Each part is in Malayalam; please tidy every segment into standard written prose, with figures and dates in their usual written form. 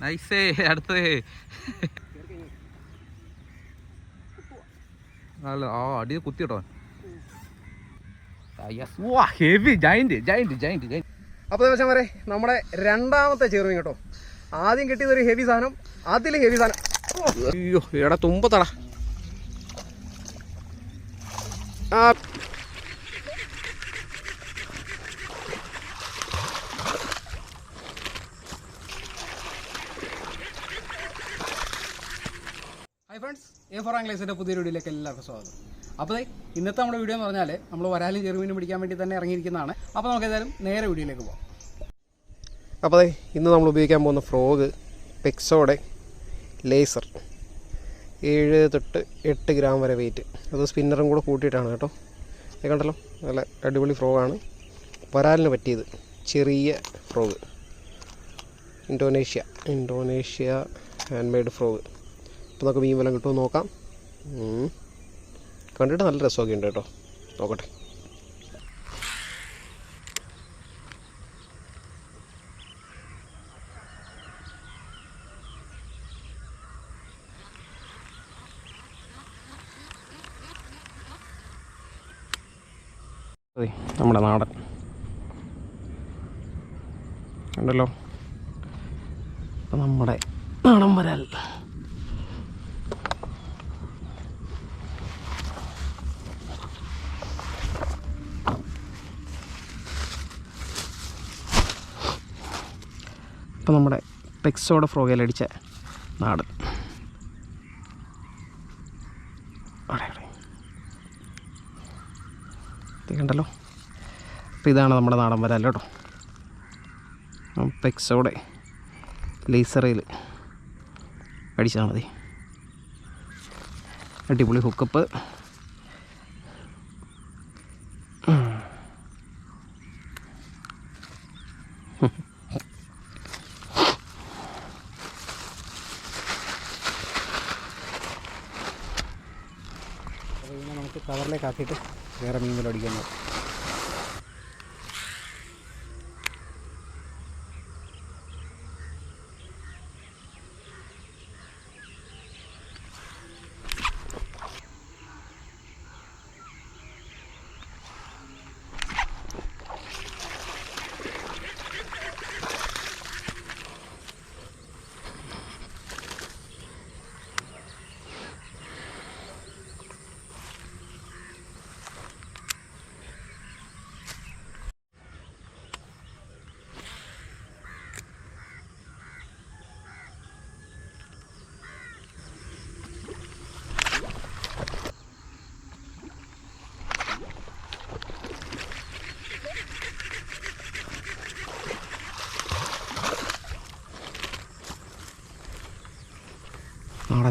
നൈസേ അടുത്തേ. ആ അടിയിൽ കുത്തിയിട്ടോ. Heavy giant giant giant giant. അപ്പോൾ ദിവസം വരെ നമ്മുടെ രണ്ടാമത്തെ ചെറുമീൻ കേട്ടോ. ആദ്യം കിട്ടിയതൊരു ഹെവി സാധനം, അതിൽ ഹെവി സാധനം. അയ്യോ എടാ തുമ്പത്തടാ. ഹായ് ഫ്രണ്ട്സ്, A4 ആംഗ്ലേഴ്സിൻ്റെ പുതിയൊരു വീഡിയോയിലേക്ക് എല്ലാവർക്കും സ്വാഗതം. അപ്പോൾ ഇന്നത്തെ നമ്മുടെ വീഡിയോ എന്ന് പറഞ്ഞാൽ നമ്മൾ വരാലും ചെറുമീനും പിടിക്കാൻ വേണ്ടി തന്നെ ഇറങ്ങിയിരിക്കുന്നതാണ്. അപ്പോൾ നമുക്ക് ഏതായാലും നേരെ വീഡിയോയിലേക്ക് പോകാം. അപ്പോൾ ഇന്ന് നമ്മൾ ഉപയോഗിക്കാൻ പോകുന്ന ഫ്രോഗ് പെക്സോടെ ലേസർ 7 തൊട്ട് 8 ഗ്രാം വരെ വെയിറ്റ്. അത് സ്പിന്നറും കൂടെ കൂട്ടിയിട്ടാണ് കേട്ടോ. ഇത് കണ്ടല്ലോ, നല്ല അടിപൊളി ഫ്രോഗാണ്. വരാലിന് പറ്റിയത് ചെറിയ frog, Indonesia hand made frog. അപ്പോൾ നമുക്ക് മീൻ വല്ലതും കിട്ടുമെന്ന് നോക്കാം. കണ്ടിട്ട് നല്ല രസമൊക്കെ ഉണ്ട് കേട്ടോ, നോക്കട്ടെ. നമ്മുടെ നാടൻ ഉണ്ടല്ലോ. അപ്പം നമ്മുടെ നാടൻ വരാൽ ഇപ്പം നമ്മുടെ പെക്സോടെ ഫ്രോഗയിലടിച്ച നാടൻ. ഇത് കണ്ടല്ലോ. അപ്പോൾ ഇതാണ് നമ്മുടെ നാടൻ വരാൽ കേട്ടോ. പെക്സോടെ ലേസറിൽ അടിച്ചാൽ മതി. അടിപൊളി ഹുക്കപ്പ്. അപ്പോൾ ഇതിനെ നമുക്ക് കവറിലേക്ക് ആക്കിയിട്ട് വേറെ മീൻ വല്ലതും അടിക്കാൻ നോക്കാം.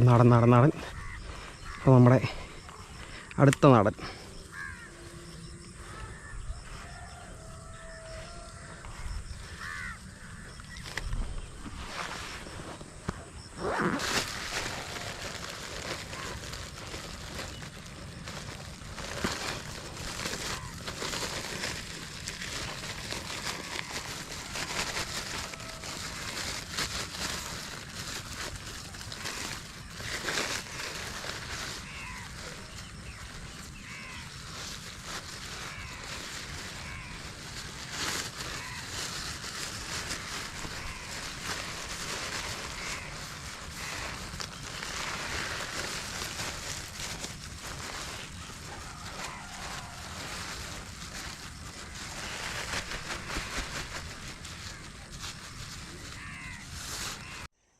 നാടൻ. അപ്പോൾ നമ്മുടെ അടുത്ത നാടൻ.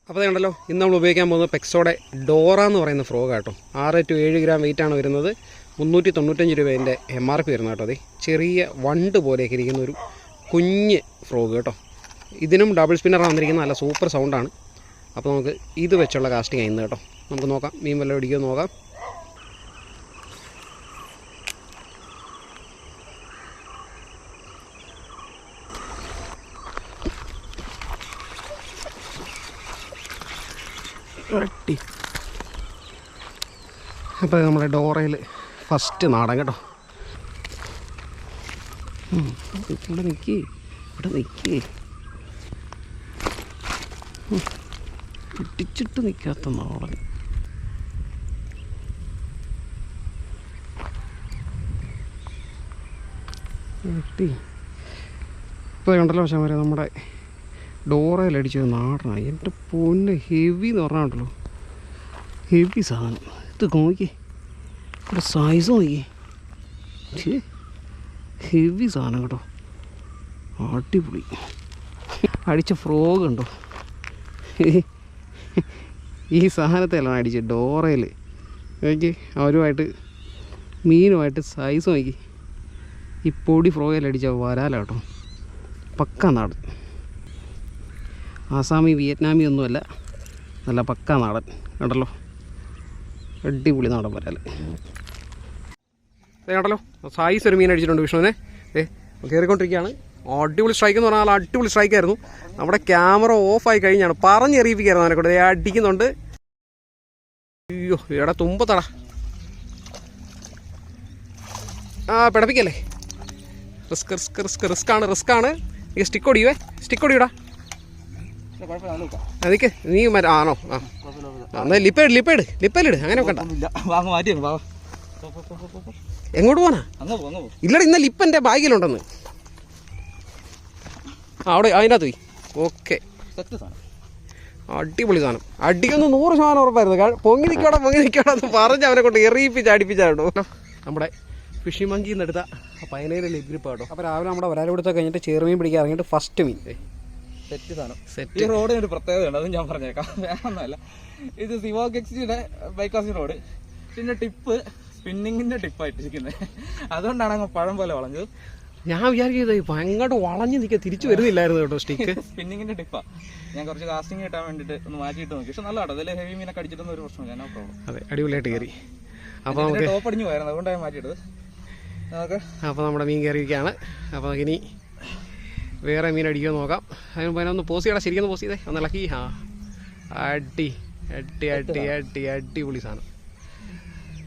അപ്പോൾ അതുകൊണ്ടല്ലോ, ഇന്ന് നമ്മൾ ഉപയോഗിക്കാൻ പോകുന്നത് പെക്സോടെ ഡോറ എന്ന് പറയുന്ന ഫ്രോഗ് കേട്ടോ. 6 to 7 ഗ്രാം വെയിറ്റാണ് വരുന്നത്. 395 രൂപ അതിൻ്റെ MRP വരുന്നത് കേട്ടോ. അതെ, ചെറിയ വണ്ട് പോലെയൊക്കെ ഇരിക്കുന്ന ഒരു കുഞ്ഞ് ഫ്രോഗ് കേട്ടോ. ഇതിനും ഡബിൾ സ്പിന്നറാണ് വന്നിരിക്കുന്നത്. നല്ല സൂപ്പർ സൗണ്ടാണ്. അപ്പോൾ നമുക്ക് ഇത് വെച്ചുള്ള കാസ്റ്റിംഗ് ആയിരുന്നു കേട്ടോ. നമുക്ക് നോക്കാം മീൻ വല്ലതും അടിക്കുമോ നോക്കാം. അപ്പോൾ നമ്മുടെ ഡോറയിൽ ഫസ്റ്റ് നാടൻ കേട്ടോ. ഇവിടെ നിൽക്കേ പിടിച്ചിട്ട് നിൽക്കാത്ത നാളെ. ഇപ്പോൾ കണ്ടല്ലോ പക്ഷേ വരെ നമ്മുടെ ഡോറയിലടിച്ചത് നാടനാണ്. എൻ്റെ പൊന്ന് ഹെവി എന്ന് പറഞ്ഞാണ്ടല്ലോ, ഹെവി സാധനം. ഇത് നോക്കി ഒരു സൈസ് നോക്കി, ഹെവി സാധനം കേട്ടോ, അടിപൊളി. അടിച്ച ഫ്രോഗ് ഉണ്ടോ, ഈ സാധനത്തെല്ലാം അടിച്ച് ഡോറയിൽ നോക്കി. അവരുമായിട്ട് മീനുമായിട്ട് സൈസ് നോക്കി. ഈ പൊടി ഫ്രോഗിലടിച്ച വരാല കേട്ടോ, പക്ക നാടൻ. ആസാമി വിയറ്റ്നാമി ഒന്നുമല്ല, നല്ല പക്ക നാടൻ കണ്ടല്ലോ, അടിപൊളി നാടൻ വരാൽ. കണ്ടല്ലോ സൈസ് ഒരു മീൻ അടിച്ചിട്ടുണ്ട് വിഷ്ണുവിനെ. കയറിക്കൊണ്ടിരിക്കുകയാണ്. അടിപൊളി സ്ട്രൈക്ക് എന്ന് പറഞ്ഞാൽ അടിപൊളി സ്ട്രൈക്കായിരുന്നു. നമ്മുടെ ക്യാമറ ഓഫായി കഴിഞ്ഞാണ്, പറഞ്ഞെറിയിപ്പിക്കായിരുന്നു അവനെ കൊണ്ട്. അടിക്കുന്നുണ്ട്. അയ്യോ എടാ തുമ്പത്തടാ, പിടപ്പിക്കല്ലേ. റിസ്ക് ആണ്. നീ സ്റ്റിക്ക് ഓടിയുവേ, സ്റ്റിക്ക് ഓടിയൂടാ. അതൊക്കെ നീ ആണോ? എന്നാൽ ലിപ്പയിലിട്. അങ്ങനെ വെക്കണ്ട. എങ്ങോട്ട് പോനാ? ഇല്ലടാ, ഇന്ന ലിപ്പ് എൻ്റെ ബാഗിലുണ്ടെന്ന്. അവിടെ അതിൻ്റെ അകത്ത് പോയി. ഓക്കെ, അടിപൊളി സാധനം. അടിക്കൊന്ന് 100% ഉറപ്പായിരുന്നു. പൊങ്ങി നിൽക്കണമെന്ന് പറഞ്ഞ് അവനെ കൊണ്ട് അടിപ്പിച്ചാട്ടോ. നമ്മുടെ ഫിഷിംഗ് മങ്കിയിൽ നിന്ന് എടുത്ത പയനയിലെ ലെഗ് ഗ്രിപ്പ് കേട്ടോ. അപ്പോൾ രാവിലെ നമ്മുടെ വരാൽ കൊടുത്ത കഴിഞ്ഞിട്ട് ചെറുമീൻ പിടിക്കാൻ ഇറങ്ങിയിട്ട് ഫസ്റ്റ് മീൻ സെറ്റ് സാധനം. ഈ റോഡിന് ഒരു പ്രത്യേകതയുണ്ട്, അതും ഞാൻ പറഞ്ഞേക്കാം. വേറൊന്നുമല്ല, ഇത് സിവോക് എക്സിയുടെ ബൈക്കാസി റോഡ്. പിന്നെ ടിപ്പ് സ്പിന്നിങ്ങിന്റെ ടിപ്പായിട്ടിരിക്കുന്നത്, അതുകൊണ്ടാണ് അങ്ങ് പഴം പോലെ വളഞ്ഞത്. ഞാൻ വിചാരിക്കുന്നത് ഭയങ്കര വളഞ്ഞ് നിൽക്കുക, തിരിച്ചു വരുന്നില്ലായിരുന്നു കേട്ടോ സ്റ്റിക്ക്. സ്പിന്നിങ്ങിന്റെ ടിപ്പാ. ഞാൻ കുറച്ച് കാസ്റ്റിംഗ് കിട്ടാൻ വേണ്ടിയിട്ട് ഒന്ന് മാറ്റിയിട്ട് നോക്കി. പക്ഷെ നല്ല കേട്ടോ, അതിൽ ഹെവി മീനൊക്കെ അടിച്ചിട്ടൊന്നും ഒരു പ്രശ്നമില്ല. ഞാൻ പ്രോബ്ലം. അതെ, അടിപൊളിയായിട്ട് കയറി. അപ്പോൾ നമുക്ക് ടോപ്പ് അടിഞ്ഞു പോയായിരുന്നു, അതുകൊണ്ടാണ് മാറ്റിയിട്ടത്. അപ്പോൾ നമ്മുടെ മീൻ കയറിയിരിക്കുകയാണ്. അപ്പോൾ ഇനി വേറെ മീൻ അടിക്കുമെന്ന് നോക്കാം. അതിന് മുമ്പ് ഒന്ന് പോസ് ചെയ്യണം, ശരിക്കൊന്ന് പോസ് ചെയ്തേ, ഒന്ന് ഇളക്കി. അടിപൊളി സാധനം.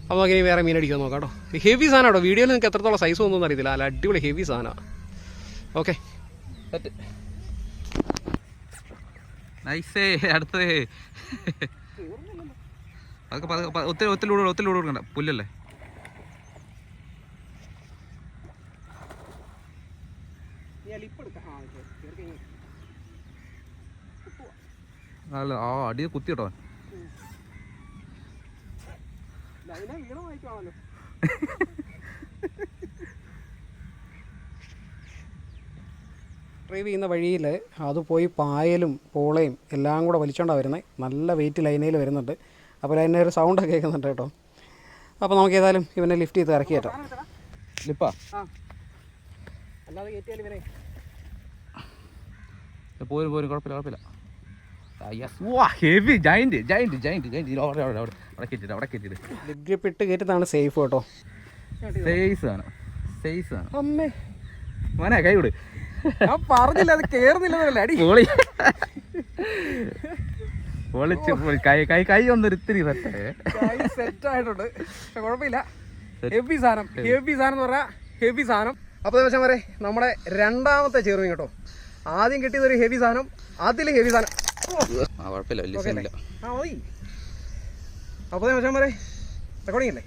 അപ്പോൾ നമുക്ക് ഇനി വേറെ മീൻ അടിക്കുമെന്ന് നോക്കാം കേട്ടോ. ഹെവി സാധനം കേട്ടോ. വീഡിയോയിൽ നിങ്ങൾക്ക് എത്രത്തോളം സൈസ് ഒന്നും അറിയത്തില്ല, അല്ല അടിപൊളി ഹെവി സാധനമാണ്. ഓക്കെ, നൈസേ. അടുത്തേ അതൊക്കെ ഒത്തിരി കൊടുക്കണ്ട, പുല്ലല്ലേ. നല്ല അടിയെ കുത്തി കേട്ടോ. ഡ്രൈവ് ചെയ്യുന്ന വഴിയിൽ അത് പോയി പായലും പോളയും എല്ലാം കൂടെ വലിച്ചോണ്ടാണ് വരുന്നത്. നല്ല വെയിറ്റ് ലൈനയിൽ വരുന്നുണ്ട്. അപ്പോൾ അതിൻ്റെ ഒരു സൗണ്ടൊക്കെ കേൾക്കുന്നുണ്ട് കേട്ടോ. അപ്പോൾ നമുക്ക് ഏതായാലും ഇവനെ ലിഫ്റ്റ് ചെയ്ത് ഇറക്കി കേട്ടോ. ലിപ്പാ അല്ലാതെ കയറ്റിയാൽ ഇവനെ പോരും കുഴപ്പമില്ല. ഹെവി ജൈന്റ് ലിഗ് ഗ്രിപ്പ് ഇട്ട് കയറ്റുന്നതാണ് സേഫ് കേട്ടോ. സൈസ് ആണ്. അമ്മേ മോനെ കൈ വിട്. ഞാൻ പറഞ്ഞില്ല അത് കേറുന്നില്ല. അടി കൈ ഒന്നൊരു ഇത്തിരി സെറ്റ് ആയിട്ടുണ്ട്. പക്ഷെ കുഴപ്പമില്ല. ഹെവി സാധനം എന്ന് പറഞ്ഞാൽ ഹെവി സാധനം. അപ്പോൾ ദിവസം വരെ നമ്മുടെ രണ്ടാമത്തെ ചെറുമീൻ കേട്ടോ. ആദ്യം കിട്ടിയത് ഒരു ഹെവി സാധനം, അതിലും ഹെവി സാധനം. അപ്പോൾ നിമിഷം വരെ റെക്കോർഡിംഗ് അല്ലേ.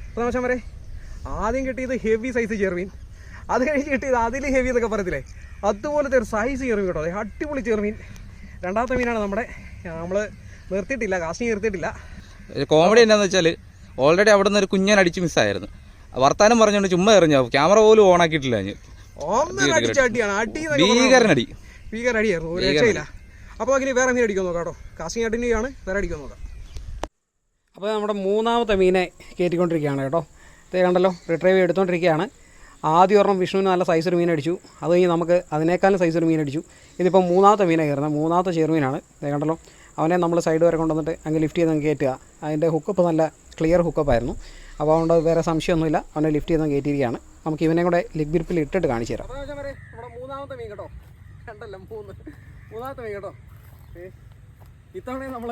അപ്പോൾ നിമിഷം വരെ ആദ്യം കിട്ടിയത് ഹെവി സൈസ് ചെറുമീൻ, അത് കഴിഞ്ഞ് കിട്ടിയത് അതിലും ഹെവി എന്നൊക്കെ പറയത്തില്ലേ, അതുപോലത്തെ ഒരു സൈസ് ചെറുമീൻ കേട്ടോ. അടിപൊളി ചെറുമീൻ. രണ്ടാമത്തെ മീനാണ് നമ്മൾ നിർത്തിയിട്ടില്ല, കാസ്റ്റിംഗ് നിർത്തിയിട്ടില്ല. കോമഡി എന്നാന്ന് വെച്ചാൽ ഓൾറെഡി അവിടെ നിന്ന് ഒരു കുഞ്ഞൻ അടിച്ച് മിസ്സായിരുന്നു. വർത്താനം പറഞ്ഞുകൊണ്ട് ചുമ്മാ എറിഞ്ഞു, ക്യാമറ പോലും ഓൺ ആക്കിയിട്ടില്ല. ഭീകരടിയായിരുന്നു, ഒരു രക്ഷയില്ല. അപ്പോൾ അതിന് വേറെ മീൻ അടിക്കാൻ നോക്കാം കേട്ടോ. കാസ്റ്റിംഗ് അടിക്കുകയാണ്, വേറെ അടിക്കാൻ നോക്കാം. അപ്പോൾ നമ്മുടെ മൂന്നാമത്തെ മീനെ കയറ്റിക്കൊണ്ടിരിക്കുകയാണ് കേട്ടോ. ഇത് കണ്ടല്ലോ, റിട്രൈവ് എടുത്തുകൊണ്ടിരിക്കുകയാണ്. ആദ്യം ഒരെണ്ണം വിഷ്ണുവിന് നല്ല സൈസ് ഒരു മീൻ അടിച്ചു. അത് കഴിഞ്ഞ് നമുക്ക് അതിനേക്കാളും സൈസ് ഒരു മീൻ അടിച്ചു. ഇതിപ്പോൾ മൂന്നാമത്തെ മീനെ കയറുന്നത്, മൂന്നാമത്തെ ചെറുമീനാണ്. ഇത് കണ്ടല്ലോ, അവനെ നമ്മൾ സൈഡ് വരെ കൊണ്ടുവന്നിട്ട് അങ്ങ് ലിഫ്റ്റ് ചെയ്ത് കയറ്റുക. അതിൻ്റെ ഹുക്കപ്പ് നല്ല ക്ലിയർ ഹുക്കപ്പായിരുന്നു. അപ്പോൾ അതുകൊണ്ട് വേറെ സംശയമൊന്നുമില്ല, അവനെ ലിഫ്റ്റ് ചെയ്ത് കയറ്റിയിരിക്കുകയാണ്. നമുക്ക് ഇവനെ കൂടെ ലിഗ് ഗ്രിപ്പിൽ ഇട്ടിട്ട് കാണിച്ചു തരാം. നമ്മുടെ മൂന്നാമത്തെ മീൻ കേട്ടോ. കണ്ടല്ലോ, മൂന്നാമത്തെ മീൻ കേട്ടോ. ഇത്തവണ നമ്മൾ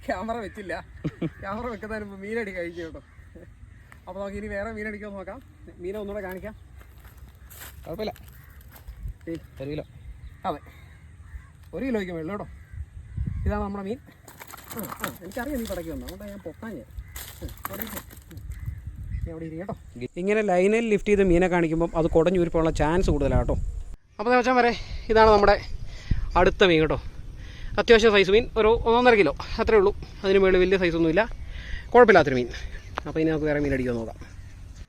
ക്യാമറ വെച്ചില്ല, ക്യാമറ വെക്കുന്നതിന് മുമ്പ് മീനടി കഴിക്കും കേട്ടോ. അപ്പോൾ നമുക്ക് ഇനി വേറെ മീനടിക്കാൻ നോക്കാം. മീനെ ഒന്നുകൂടെ കാണിക്കാം. കുഴപ്പമില്ല, 1 കിലോ. അതെ, 1 കിലോയ്ക്ക് മേളിൽ കേട്ടോ. ഇതാണ് നമ്മുടെ മീൻ. എനിക്കറിയാം നീ പടക്കി വന്നു, അതുകൊണ്ടാണ് ഞാൻ പൊട്ടാഞ്ഞ്. അവിടെ ഇരി കേട്ടോ. ഇങ്ങനെ ലൈനിൽ ലിഫ്റ്റ് ചെയ്ത് മീനെ കാണിക്കുമ്പം അത് കുടഞ്ഞൂരിപ്പോഴുള്ള ചാൻസ് കൂടുതലാണ് കേട്ടോ. അപ്പോൾ വെച്ചാൽ വരെ ഇതാണ് നമ്മുടെ അടുത്ത മീൻ കേട്ടോ. അത്യാവശ്യം സൈസ് മീൻ, ഒരു 1.5 കിലോ അത്രേ ഉള്ളൂ. അതിന് മുകളിൽ വലിയ സൈസൊന്നുമില്ല, കുഴപ്പമില്ലാത്തൊരു മീൻ. അപ്പോൾ ഇനി നമുക്ക് വേറെ മീൻ അടിക്കാൻ നോക്കാം.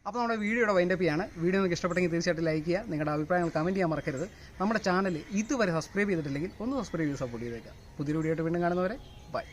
അപ്പോൾ നമ്മുടെ വീഡിയോയുടെ വൈൻഡപ്പ് ചെയ്യാണ്. വീഡിയോ നിങ്ങൾക്ക് ഇഷ്ടപ്പെട്ടെങ്കിൽ തീർച്ചയായിട്ടും ലൈക്ക് ചെയ്യുക. നിങ്ങളുടെ അഭിപ്രായങ്ങൾ കമൻറ്റ് ചെയ്യാൻ മറക്കരുത്. നമ്മുടെ ചാനൽ ഇതുവരെ സബ്സ്ക്രൈബ് ചെയ്തിട്ടില്ലെങ്കിൽ ഒന്ന് സബ്സ്ക്രൈബ് ചെയ്ത് സപ്പോർട്ട് ചെയ്തേക്കുക. പുതിയൊരു വീഡിയോ ആയിട്ട് വീണ്ടും കാണുന്നവരെ ബൈ.